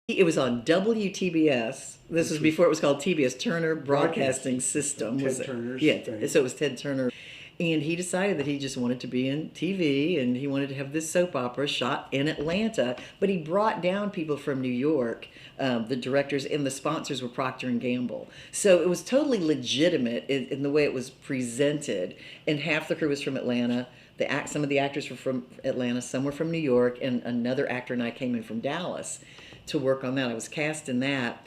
It was on WTBS. This was before it was called TBS, Turner Broadcasting System. Ted Turner's Yeah, thing. so it was Ted Turner. And he decided that he just wanted to be in TV and he wanted to have this soap opera shot in Atlanta. But he brought down people from New York, the directors, and the sponsors were Procter and Gamble. So it was totally legitimate in the way it was presented. And half the crew was from Atlanta. Some of the actors were from Atlanta, some were from New York, and another actor and I came in from Dallas to work on that. I was cast in that.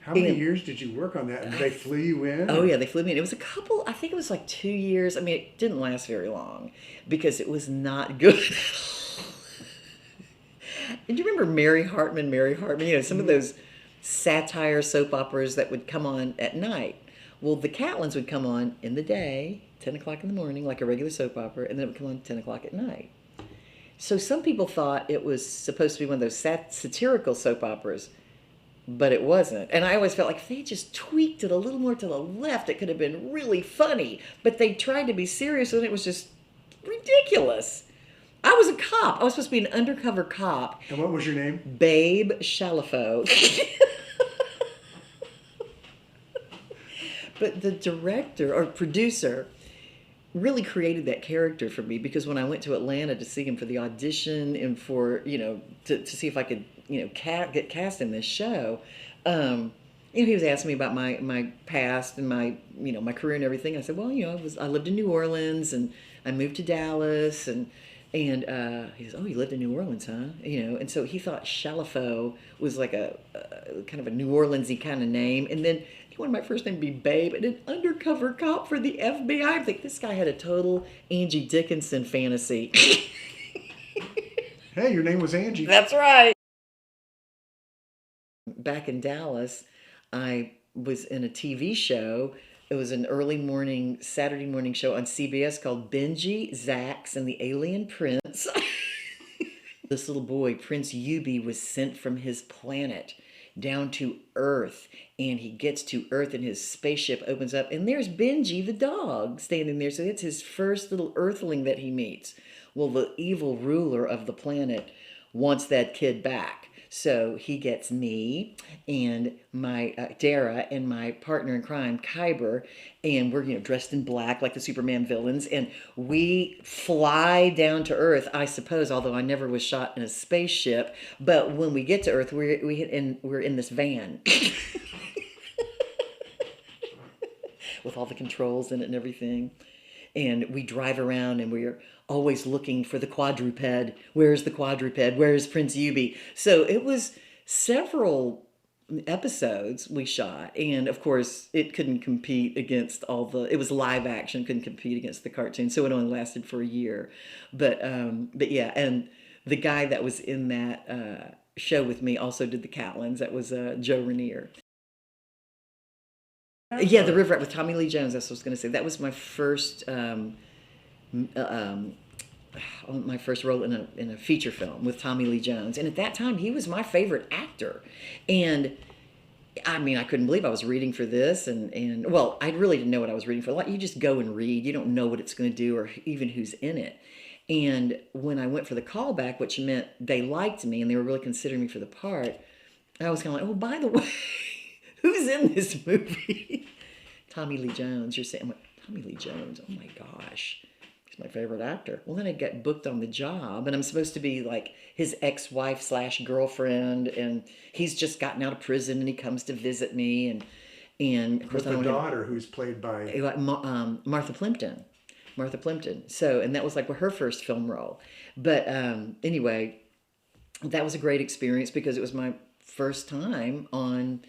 How many years did you work on that? And they flew you in? Oh, yeah, they flew me in. It was a couple, I think it was like 2 years. I mean, it didn't last very long because it was not good. And do you remember Mary Hartman? Mary Hartman, some of those satire soap operas that would come on at night. Well, the Catlins would come on in the day, 10 o'clock in the morning, like a regular soap opera, and then it would come on 10 o'clock at night. So some people thought it was supposed to be one of those satirical soap operas, but it wasn't. And I always felt like if they just tweaked it a little more to the left, it could have been really funny. But they tried to be serious, and it was just ridiculous. I was a cop. I was supposed to be an undercover cop. And what was your name? Babe Shalafo. But the director or producer really created that character for me because when I went to Atlanta to see him for the audition and for, to see if I could, get cast in this show, he was asking me about my past and my, my career and everything. I said, well, I lived in New Orleans and I moved to Dallas and he says, oh, you lived in New Orleans, huh? And so he thought Shalafo was like a kind of a New Orleans-y kind of name. And then he wanted my first name to be Babe and an undercover cop for the FBI. I think this guy had a total Angie Dickinson fantasy. Hey, your name was Angie. That's right. Back in Dallas, I was in a TV show. It was an early morning, Saturday morning show on CBS called Benji, Zax, and the Alien Prince. This little boy, Prince Yubi, was sent from his planet down to Earth. And he gets to Earth and his spaceship opens up. And there's Benji, the dog, standing there. So it's his first little earthling that he meets. Well, the evil ruler of the planet wants that kid back. So he gets me and my Dara and my partner in crime, Kyber, and we're dressed in black like the Superman villains, and we fly down to Earth. I suppose, although I never was shot in a spaceship, but when we get to Earth, we're in this van with all the controls in it and everything. And we drive around and we're always looking for the quadruped. Where's the quadruped? Where's Prince Yubi? So it was several episodes we shot. And of course, it couldn't compete against it was live action, couldn't compete against the cartoon. So it only lasted for a year. But yeah, and the guy that was in that show with me also did the Catlins. That was Joe Rainier. Yeah, The River Rat with Tommy Lee Jones. That's what I was going to say. That was my first, my first role in a feature film with Tommy Lee Jones. And at that time, he was my favorite actor. And I mean, I couldn't believe I was reading for this. And well, I really didn't know what I was reading for. Like, you just go and read. You don't know what it's going to do or even who's in it. And when I went for the callback, which meant they liked me and they were really considering me for the part, I was kind of like, oh, by the way, who's in this movie? Tommy Lee Jones. You're saying, I'm like, Tommy Lee Jones, oh my gosh, he's my favorite actor. Well, then I got booked on the job, and I'm supposed to be like his ex-wife / girlfriend, and he's just gotten out of prison, and he comes to visit me, and of course, with the daughter who's played by Martha Plimpton. Martha Plimpton. So, and that was like her first film role. But anyway, that was a great experience because it was my first time on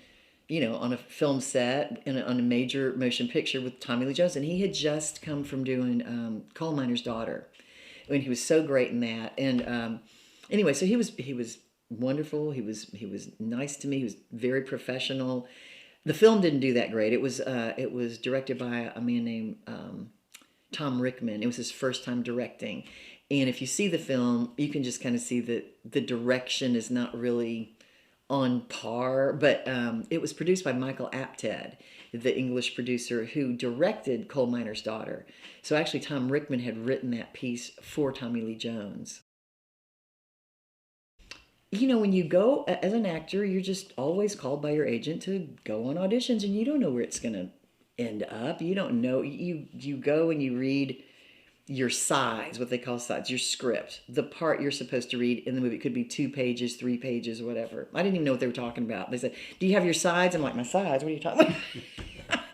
a film set on a major motion picture with Tommy Lee Jones. And he had just come from doing Coal Miner's Daughter. And he was so great in that. And anyway, so he was wonderful. He was nice to me. He was very professional. The film didn't do that great. It was directed by a man named Tom Rickman. It was his first time directing. And if you see the film, you can just kind of see that the direction is not really on par, but it was produced by Michael Apted, the English producer who directed Coal Miner's Daughter. So actually Tom Rickman had written that piece for Tommy Lee Jones. when you go as an actor, you're just always called by your agent to go on auditions, and you don't know where it's going to end up. You don't know. You go and you read your sides, what they call sides, your script, the part you're supposed to read in the movie. It could be 2 pages, 3 pages, whatever. I didn't even know what they were talking about. They said, "Do you have your sides?" I'm like, "My sides? What are you talking about?"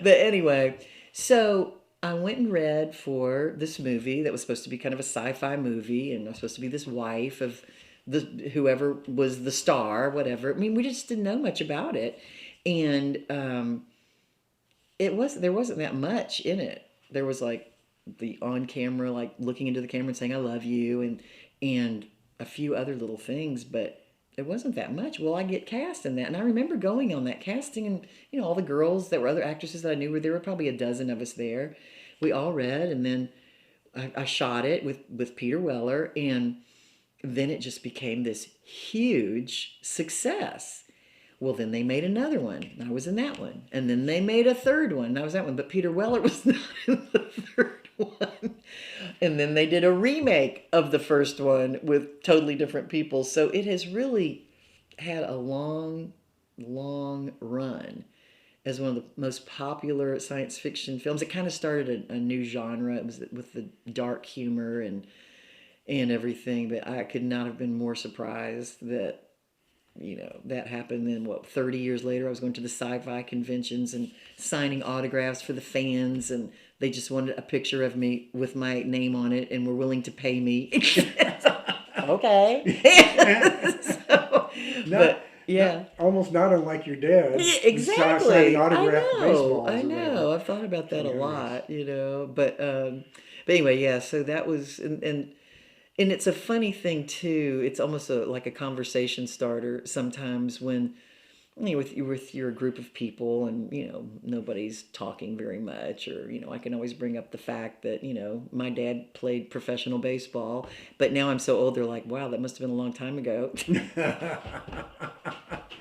But anyway, so I went and read for this movie that was supposed to be kind of a sci-fi movie, and I was supposed to be this wife of the whoever was the star, whatever. I mean, we just didn't know much about it, and there wasn't that much in it. There was like the on camera, like looking into the camera and saying "I love you," and a few other little things, but it wasn't that much. Well, I get cast in that, and I remember going on that casting, and all the girls that were other actresses that I knew were there. Were probably a dozen of us there. We all read, and then I shot it with Peter Weller, and then it just became this huge success. Well, then they made another one. And I was in that one. And then they made a third one. And I was that one. But Peter Weller was not in the third one. And then they did a remake of the first one with totally different people. So it has really had a long, long run as one of the most popular science fiction films. It kind of started a new genre. It was with the dark humor and everything. But I could not have been more surprised that that happened. Then 30 years later, I was going to the sci-fi conventions and signing autographs for the fans, and they just wanted a picture of me with my name on it and were willing to pay me. Okay. But yeah, almost not unlike your dad. Yeah, exactly. Signing autographed baseballs. I know. I've thought about that a lot. But anyway, yeah. So that was and it's a funny thing too. It's almost like a conversation starter sometimes when with your group of people and nobody's talking very much, or I can always bring up the fact that my dad played professional baseball, but now I'm so old they're like, wow, that must have been a long time ago.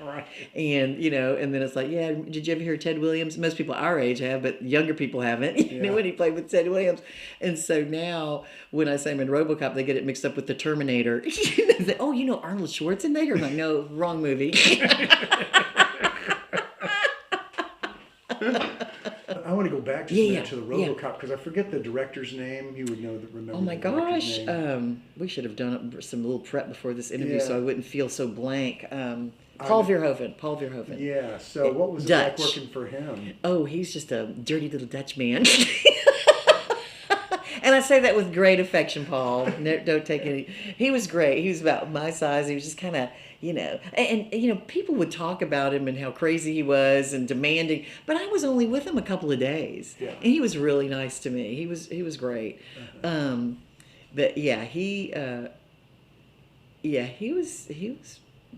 Right. And and then it's like, yeah, did you ever hear Ted Williams? Most people our age have, but younger people haven't. When he played with Ted Williams. And so now when I say I'm in RoboCop, they get it mixed up with the Terminator. Say, oh, Arnold Schwarzenegger? I'm like, no, wrong movie. I want to go back just a minute to the RoboCop because I forget the director's name. You would remember. Oh my gosh, we should have done some little prep before this interview so I wouldn't feel so blank. Paul Verhoeven. Yeah. So what was it like working for him? Oh, he's just a dirty little Dutch man. And I say that with great affection, Paul. No, don't take any. He was great. He was about my size. He was just kind of, and people would talk about him and how crazy he was and demanding. But I was only with him a couple of days, and he was really nice to me. He was great. But yeah, he was.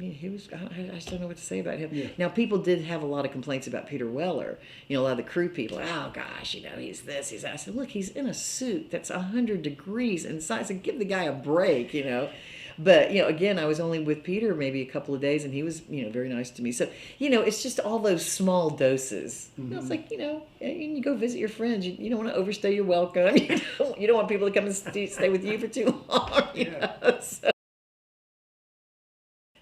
I just don't know what to say about him. Yeah. Now, people did have a lot of complaints about Peter Weller. A lot of the crew people, oh gosh, he's this, he's that. I said, look, he's in a suit that's 100 degrees inside. I said, give the guy a break, But, again, I was only with Peter maybe a couple of days, and he was, very nice to me. So, it's just all those small doses. Mm-hmm. It's like, you go visit your friends. You don't want to overstay your welcome. You don't want people to come and stay with you for too long, So.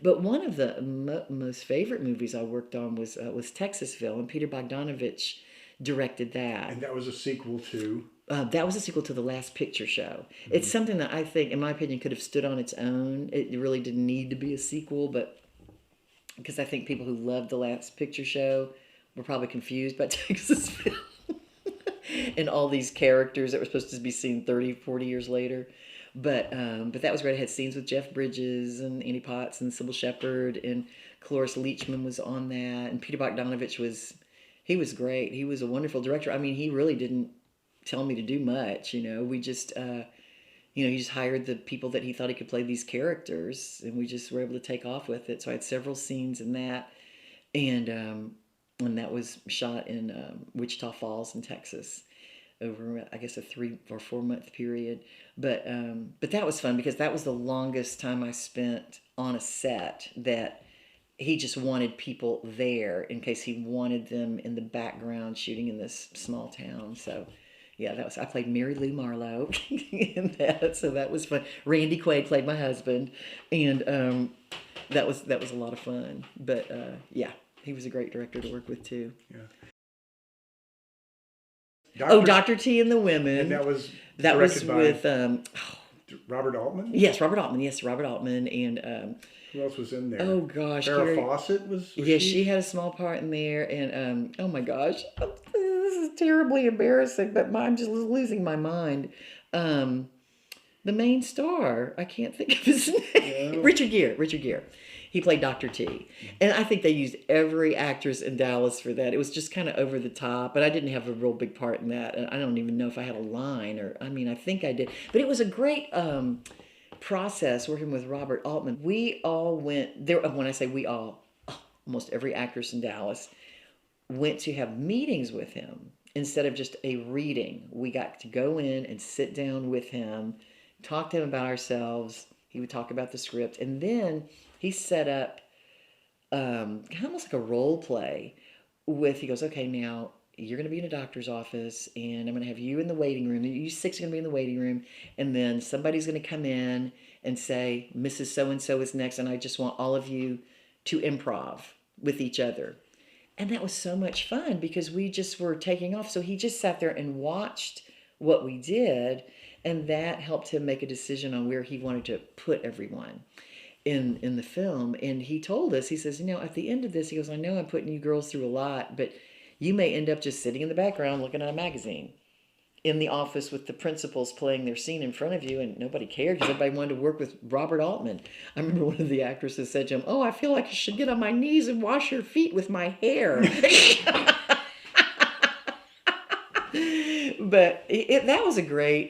But one of the most favorite movies I worked on was Texasville, and Peter Bogdanovich directed that. And that was a sequel to? That was a sequel to The Last Picture Show. Mm-hmm. It's something that I think, in my opinion, could have stood on its own. It really didn't need to be a sequel, but because I think people who loved The Last Picture Show were probably confused by Texasville and all these characters that were supposed to be seen 30, 40 years later. But that was great. I had scenes with Jeff Bridges and Annie Potts and Sybil Shepherd, and Cloris Leachman was on that. And Peter Bogdanovich was great. He was a wonderful director. I mean, he really didn't tell me to do much. We just, he just hired the people that he thought he could play these characters, and we just were able to take off with it. So I had several scenes in that, and that was shot in Wichita Falls in Texas, over I guess a 3 or 4 month period. But that was fun because that was the longest time I spent on a set that he just wanted people there in case he wanted them in the background shooting in this small town. So I played Mary Lou Marlowe in that, so that was fun. Randy Quaid played my husband, and that was a lot of fun. But yeah, he was a great director to work with too. Yeah. Dr. T and the Women. And that was with Robert Altman? Yes, Robert Altman. Yes, Robert Altman. And who else was in there? Oh gosh, Farrah Fawcett was she had a small part in there. And oh my gosh, this is terribly embarrassing, but I'm just losing my mind. The main star, I can't think of his name. No. Richard Gere. He played Dr. T. And I think they used every actress in Dallas for that. It was just kind of over the top, but I didn't have a real big part in that. And I don't even know if I had a line I think I did. But it was a great process working with Robert Altman. We all went there. When I say we all, almost every actress in Dallas went to have meetings with him instead of just a reading. We got to go in and sit down with him, talk to him about ourselves. He would talk about the script, and then he set up kind of almost like a role play he goes, okay, now you're going to be in a doctor's office, and I'm going to have you in the waiting room. You 6 are going to be in the waiting room, and then somebody's going to come in and say, Mrs. So-and-so is next, and I just want all of you to improv with each other. And that was so much fun because we just were taking off. So he just sat there and watched what we did, and that helped him make a decision on where he wanted to put everyone in the film. And he told us, he says, at the end of this, he goes, I know I'm putting you girls through a lot, but you may end up just sitting in the background looking at a magazine in the office with the principals playing their scene in front of you, and nobody cared because everybody wanted to work with Robert Altman. I remember one of the actresses said to him, I feel like I should get on my knees and wash your feet with my hair. But that was a great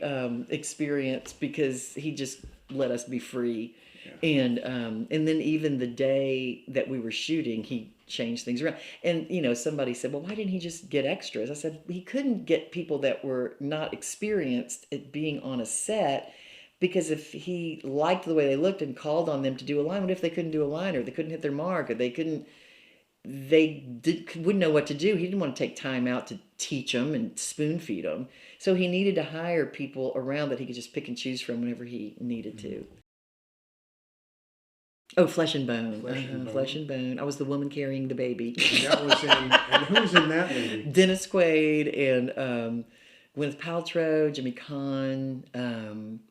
experience because he just let us be free. Yeah. And then even the day that we were shooting, he changed things around. And, somebody said, well, why didn't he just get extras? I said, he couldn't get people that were not experienced at being on a set, because if he liked the way they looked and called on them to do a line, what if they couldn't do a line, or they couldn't hit their mark, or wouldn't know what to do? He didn't want to take time out to teach them and spoon feed them. So he needed to hire people around that he could just pick and choose from whenever he needed to. Oh, Flesh and Bone. Flesh and Bone. I was the woman carrying the baby. And who was in that movie? Dennis Quaid and Gwyneth Paltrow, Jimmy Caan, and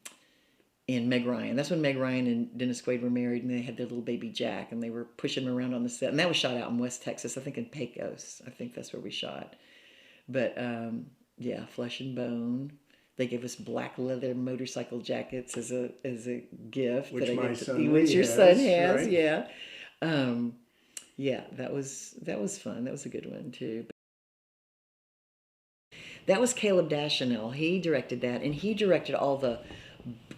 Meg Ryan. That's when Meg Ryan and Dennis Quaid were married, and they had their little baby Jack, and they were pushing him around on the set. And that was shot out in West Texas, I think in Pecos. I think that's where we shot. But yeah, Flesh and Bone. They gave us black leather motorcycle jackets as a gift. Which your son has, right? Yeah. Yeah, that was fun. That was a good one too. That was Caleb Deschanel. He directed that, and he directed all the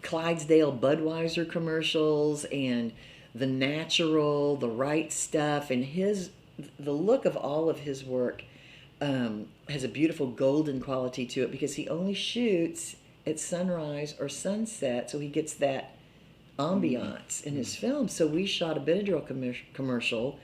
Clydesdale Budweiser commercials and The Natural, The Right Stuff, and the look of all of his work has a beautiful golden quality to it because he only shoots at sunrise or sunset, so he gets that ambiance in his film. So we shot a Benadryl commercial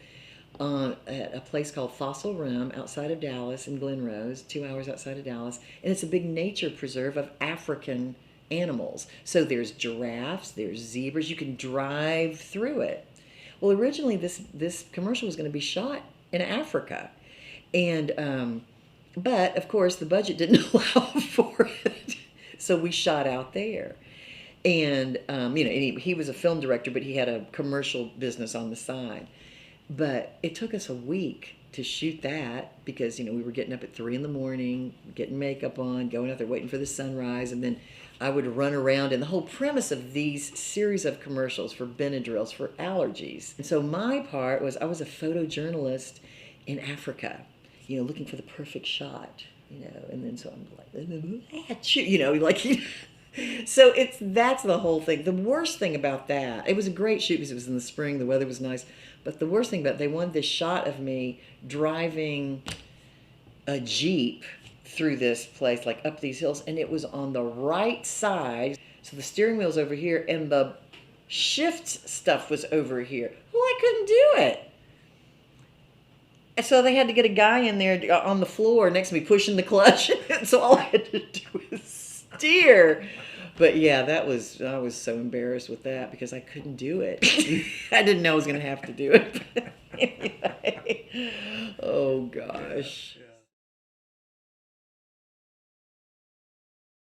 at a place called Fossil Rim outside of Dallas in Glen Rose, 2 hours outside of Dallas, and it's a big nature preserve of African animals. So there's giraffes, there's zebras, you can drive through it. Well, originally this commercial was going to be shot in Africa. And, but of course the budget didn't allow for it. So we shot out there. And, he was a film director, but he had a commercial business on the side. But it took us a week to shoot that because, we were getting up at 3 a.m, getting makeup on, going out there waiting for the sunrise. And then I would run around, and the whole premise of these series of commercials for Benadryls for allergies. And so my part was I was a photojournalist in Africa, looking for the perfect shot, and then so I'm like, so that's the whole thing. The worst thing about that, it was a great shoot because it was in the spring, the weather was nice, but the worst thing about it, they wanted this shot of me driving a Jeep through this place, like up these hills, and it was on the right side, so the steering wheel's over here, and the shift stuff was over here. Well, I couldn't do it. So they had to get a guy in there on the floor next to me pushing the clutch. So all I had to do was steer. But yeah, I was so embarrassed with that because I couldn't do it. I didn't know I was going to have to do it. Anyway. Oh gosh.